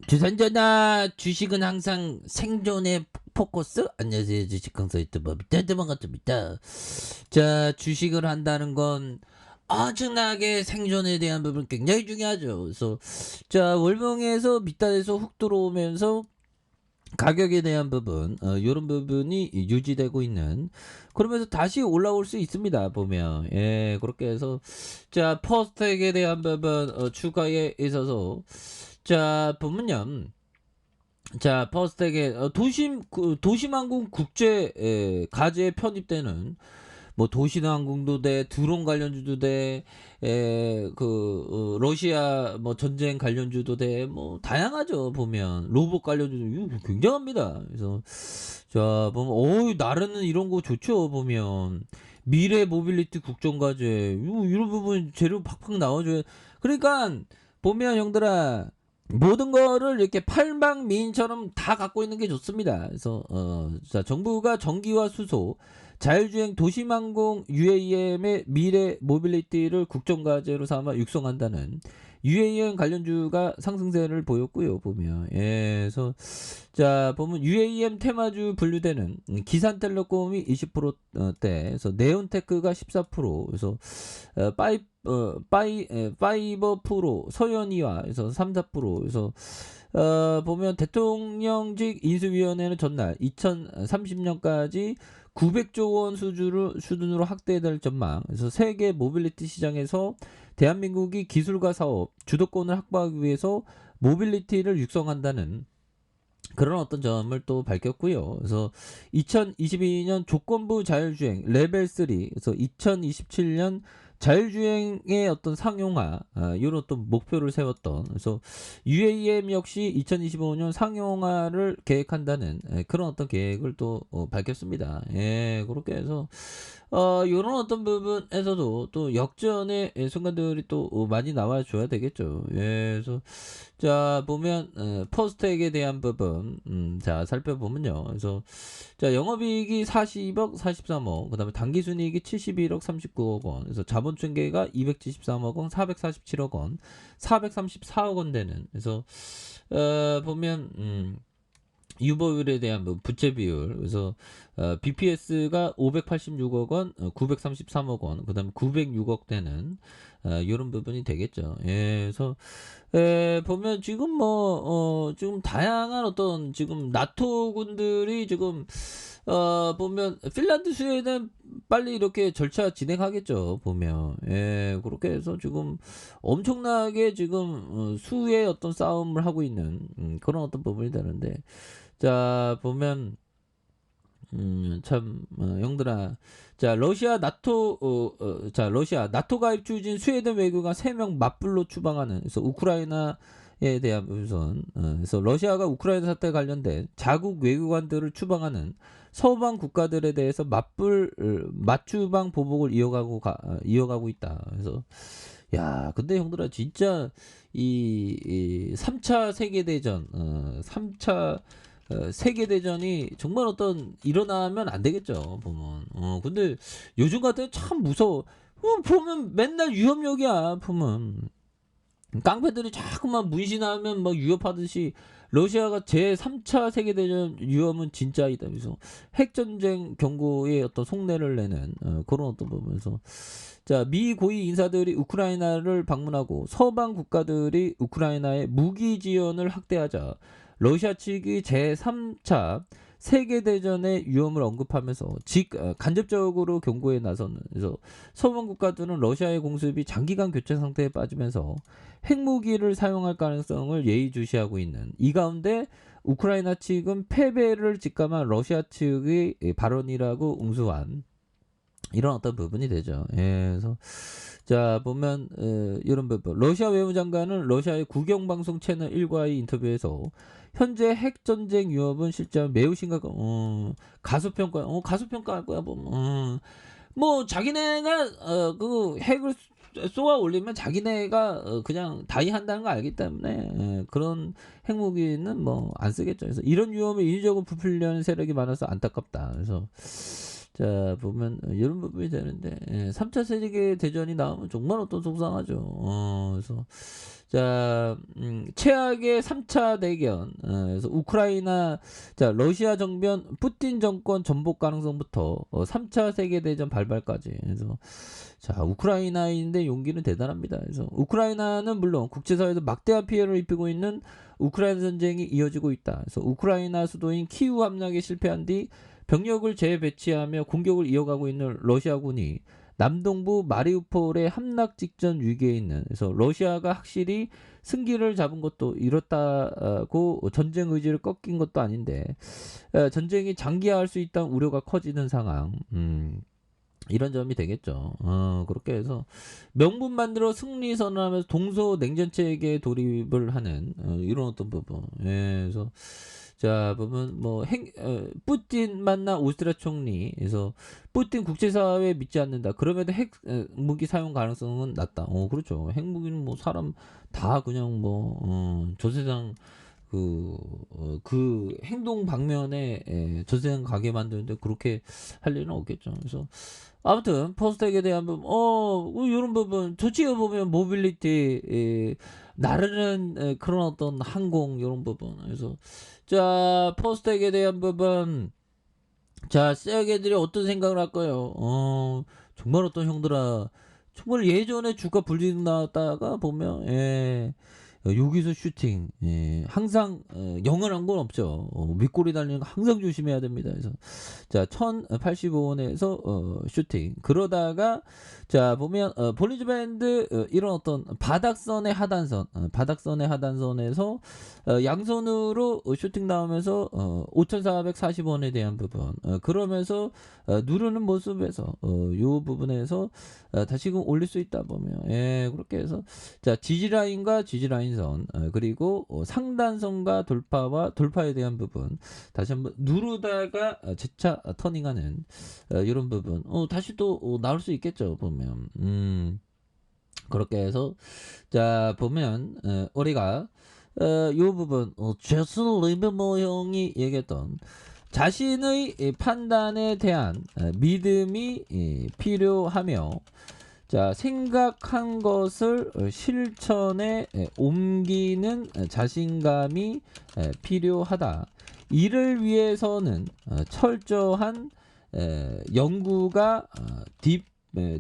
주산전화 주식은 항상 생존의 포커스? 안녕하세요. 주식 강사 유튜버 밑에만 같습니다. 자, 주식을 한다는 건 엄청나게 생존에 대한 부분 굉장히 중요하죠. 그래서 자, 월봉에서 밑단에서 훅 들어오면서 가격에 대한 부분, 요런 부분이 유지되고 있는, 그러면서 다시 올라올 수 있습니다, 보면. 예, 그렇게 해서, 자, 퍼스텍에 대한 부분, 추가에 있어서, 자, 보면요. 자, 퍼스텍에, 도심항공 국제, 가제에 편입되는, 뭐 도시항공도 돼, 드론 관련주도 돼, 러시아 뭐 전쟁 관련주도 돼, 뭐 다양하죠. 보면 로봇 관련주도 이거 굉장합니다. 그래서 자 보면 나르는 이런 거 좋죠. 보면 미래 모빌리티 국정과제 이런 부분 재료 팍팍 나와줘요. 그러니까 보면 형들아, 모든 거를 이렇게 팔방미인처럼 다 갖고 있는 게 좋습니다. 그래서 자, 정부가 전기와 수소, 자율주행 도심항공 UAM의 미래 모빌리티를 국정과제로 삼아 육성한다는 UAM 관련주가 상승세를 보였고요. 보면 그래서 자 보면 UAM 테마주 분류되는 기산텔레콤이 20%대, 그래서 네온테크가 14%, 그래서 파이버 프로 서현이와 그래서 3, 4%, 그래서 보면 대통령직 인수위원회는 전날 2030년까지 900조 원 수준으로 확대될 전망. 그래서 세계 모빌리티 시장에서 대한민국이 기술과 사업 주도권을 확보하기 위해서 모빌리티를 육성한다는 그런 어떤 점을 또 밝혔고요. 그래서 2022년 조건부 자율주행 레벨 3, 그래서 2027년 자율주행의 어떤 상용화, 이런 어떤 목표를 세웠던, 그래서 UAM 역시 2025년 상용화를 계획한다는 그런 어떤 계획을 또 밝혔습니다. 예, 그렇게 해서 요런 어떤 부분에서도 또 역전의 순간들이 또 많이 나와줘야 되겠죠. 예, 그래서 자 보면 퍼스텍에 대한 부분 자 살펴보면요. 그래서 자 영업이익이 40억 43억, 그 다음에 당기순이익이 71억 39억 원, 그래서 자본총계가 273억 원 447억 원 434억 원 되는, 그래서 보면 유보율에 대한 부채 비율, 그래서 BPS가 586억 원, 933억 원, 그 다음에 906억 되는 이런 부분이 되겠죠. 예, 그래서 보면 지금 지금 다양한 어떤 지금 나토군들이 지금 보면 핀란드, 스웨덴 빨리 이렇게 절차 진행하겠죠. 보면 그렇게 해서 지금 엄청나게 지금 수의 어떤 싸움을 하고 있는 그런 어떤 부분이 되는데, 자 보면 참 형들아, 자 러시아 나토 가입 추진 스웨덴 외교관 3명 맞불로 추방하는, 그래서 우크라이나에 대한 우선, 그래서 러시아가 우크라이나 사태 관련된 자국 외교관들을 추방하는 서방 국가들에 대해서 맞추방 보복을 이어가고 있다. 그래서 야, 근데 형들아 진짜 이 3차 세계대전, 3차 세계대전이 정말 어떤 일어나면 안 되겠죠, 보면. 근데 요즘 같은 참 무서워. 보면 맨날 위협력이야, 보면. 깡패들이 자꾸만 문신하면 막 위협하듯이 러시아가 제3차 세계대전 위험은 진짜이다. 그래서 핵전쟁 경고의 어떤 속내를 내는 그런 어떤 부분에서 자, 미 고위 인사들이 우크라이나를 방문하고 서방 국가들이 우크라이나의 무기 지원을 확대하자 러시아 측이 제3차 세계대전의 위험을 언급하면서 간접적으로 경고에 나서는, 그래서 서방 국가들은 러시아의 공습이 장기간 교체 상태에 빠지면서 핵무기를 사용할 가능성을 예의주시하고 있는 이 가운데 우크라이나 측은 패배를 직감한 러시아 측의 발언이라고 응수한 이런 어떤 부분이 되죠. 그래서 자 보면 이런 부분, 러시아 외무장관은 러시아의 국영방송 채널 1과의 인터뷰에서 현재 핵전쟁 위협은 실제 매우 심각한 가소평가할 거야 보면. 뭐 자기네가 그 핵을 쏘아 올리면 자기네가 그냥 다이한다는 거 알기 때문에 그런 핵무기는 뭐 안 쓰겠죠. 그래서 이런 위험을 인위적으로 부풀려는 세력이 많아서 안타깝다. 그래서 자, 보면 이런 부분이 되는데 3차 세계 대전이 나오면 정말 어떤 속상하죠. 그래서 자, 최악의 3차 대전. 그래서 우크라이나 자, 러시아 정변 푸틴 정권 전복 가능성부터 3차 세계 대전 발발까지. 그래서 자, 우크라이나인데 용기는 대단합니다. 그래서 우크라이나는 물론 국제사회에서 막대한 피해를 입히고 있는 우크라이나 전쟁이 이어지고 있다. 그래서 우크라이나 수도인 키우 함락에 실패한 뒤 병력을 재배치하며 공격을 이어가고 있는 러시아군이 남동부 마리우폴의 함락 직전 위기에 있는, 그래서 러시아가 확실히 승기를 잡은 것도 이렇다고 전쟁 의지를 꺾인 것도 아닌데 전쟁이 장기화할 수 있다는 우려가 커지는 상황. 이런 점이 되겠죠. 그렇게 해서 명분 만들어 승리 선언하면서 동서 냉전체계에 돌입을 하는 이런 어떤 부분. 그래서 자, 보면 뭐 푸틴 만나 오스트리아 총리. 그래서 푸틴 국제사회에 믿지 않는다. 그럼에도 핵 무기 사용 가능성은 낮다. 그렇죠. 핵무기는 뭐 사람 다 그냥 뭐 저세상 그 행동 방면에 저세상 가게 만드는데 그렇게 할 일은 없겠죠. 그래서 아무튼 퍼스텍에 대한 부분, 이런 부분 조치가 보면 모빌리티, 나르는 그런 어떤 항공 이런 부분. 그래서 자, 퍼스텍에 대한 부분, 자, 세계들이 어떤 생각을 할까요? 정말 어떤 형들아, 정말 예전에 주가 불리는 나왔다가 보면 여기서 슈팅, 항상 영원한 건 없죠. 윗골이 달리는 거 항상 조심해야 됩니다. 그래서 자, 1085원에서 슈팅. 그러다가 자, 보면 볼린저 밴드 이런 어떤 바닥선의 하단선, 바닥선의 하단선에서 양손으로 슈팅 나오면서 5440원에 대한 부분, 그러면서 누르는 모습에서 요 부분에서 다시금 올릴 수 있다 보면 그렇게 해서 자, 지지라인과 지지라인선, 그리고 상단선과 돌파와 돌파에 대한 부분 다시 한번 누르다가 재차 터닝하는 이런 부분 다시 또 나올 수 있겠죠 보면. 그렇게 해서 자, 보면 우리가 요 부분 제스 리버머 형이 얘기했던 자신의 판단에 대한 믿음이 필요하며, 자, 생각한 것을 실천에 옮기는 자신감이 필요하다. 이를 위해서는 철저한 연구가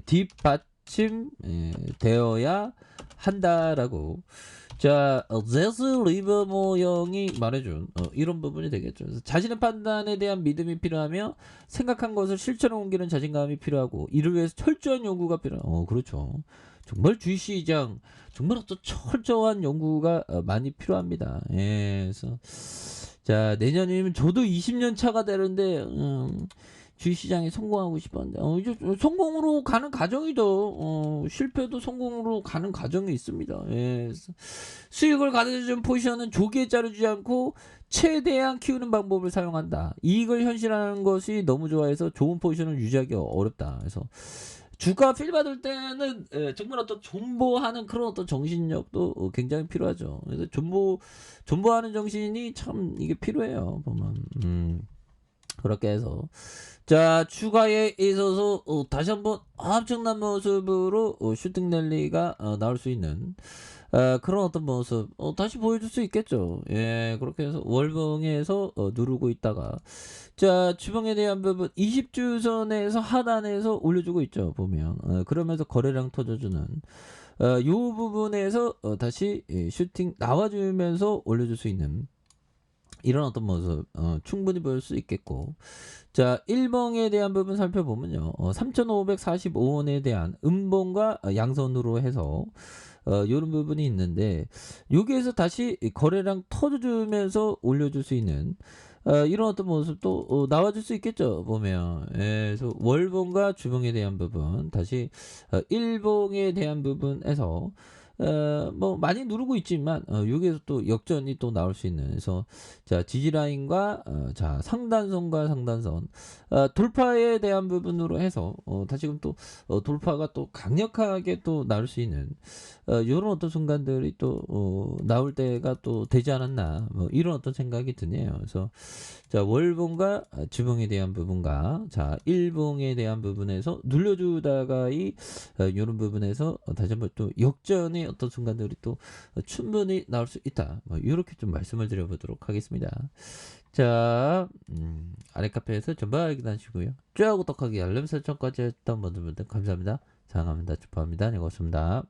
뒷받침 되어야 한다라고. 자, 제스 리버모 형이 말해준 이런 부분이 되겠죠. 그래서 자신의 판단에 대한 믿음이 필요하며 생각한 것을 실천에 옮기는 자신감이 필요하고, 이를 위해서 철저한 연구가 필요하고. 그렇죠. 정말 주식시장 정말 어떤 철저한 연구가 많이 필요합니다. 그래서 자, 내년이면 저도 20년 차가 되는데 주식시장에 성공하고 싶었는데 이제 성공으로 가는 과정이죠. 실패도 성공으로 가는 과정이 있습니다. 수익을 가져준 포지션은 조기에 자르지 않고 최대한 키우는 방법을 사용한다. 이익을 현실화하는 것이 너무 좋아해서 좋은 포지션을 유지하기 어렵다. 그래서 주가 필 받을 때는 정말 어떤 존버하는 그런 어떤 정신력도 굉장히 필요하죠. 그래서 존버하는 정신이 참 이게 필요해요. 보면 그렇게 해서 자, 추가에 있어서 다시 한번 엄청난 모습으로 슈팅 랠리가 나올 수 있는 그런 어떤 모습 다시 보여줄 수 있겠죠. 그렇게 해서 월봉에서 누르고 있다가 자, 주봉에 대한 부분 20주선에서 하단에서 올려주고 있죠. 보면 그러면서 거래량 터져주는 요 부분에서 다시 슈팅 나와주면서 올려줄 수 있는 이런 어떤 모습 충분히 보일 수 있겠고, 자, 1봉에 대한 부분 살펴보면요, 3,545원에 대한 음봉과 양선으로 해서 이런 부분이 있는데, 여기에서 다시 거래량 터주면서 올려줄 수 있는 이런 어떤 모습도 나와줄 수 있겠죠 보면. 그래서 월봉과 주봉에 대한 부분 다시 1봉에 대한 부분에서 뭐 많이 누르고 있지만 여기에서 또 역전이 또 나올 수 있는, 그래서 자 지지 라인과 자 상단선과 상단선 돌파에 대한 부분으로 해서 다시금 또 돌파가 또 강력하게 또 나올 수 있는 요런 어떤 순간들이 또 나올 때가 또 되지 않았나, 뭐 이런 어떤 생각이 드네요. 그래서 자 월봉과 주봉에 대한 부분과 자 일봉에 대한 부분에서 눌려주다가 이 요런 부분에서 다시 한번 또 역전의 어떤 순간들이 또 충분히 나올 수 있다, 뭐 요렇게 좀 말씀을 드려보도록 하겠습니다. 자 아래 카페에서 전방 확인하시고요. 쭉 구독하기 알림 설정까지 했던 분들 감사합니다. 사랑합니다. 축하합니다. 네, 고맙습니다.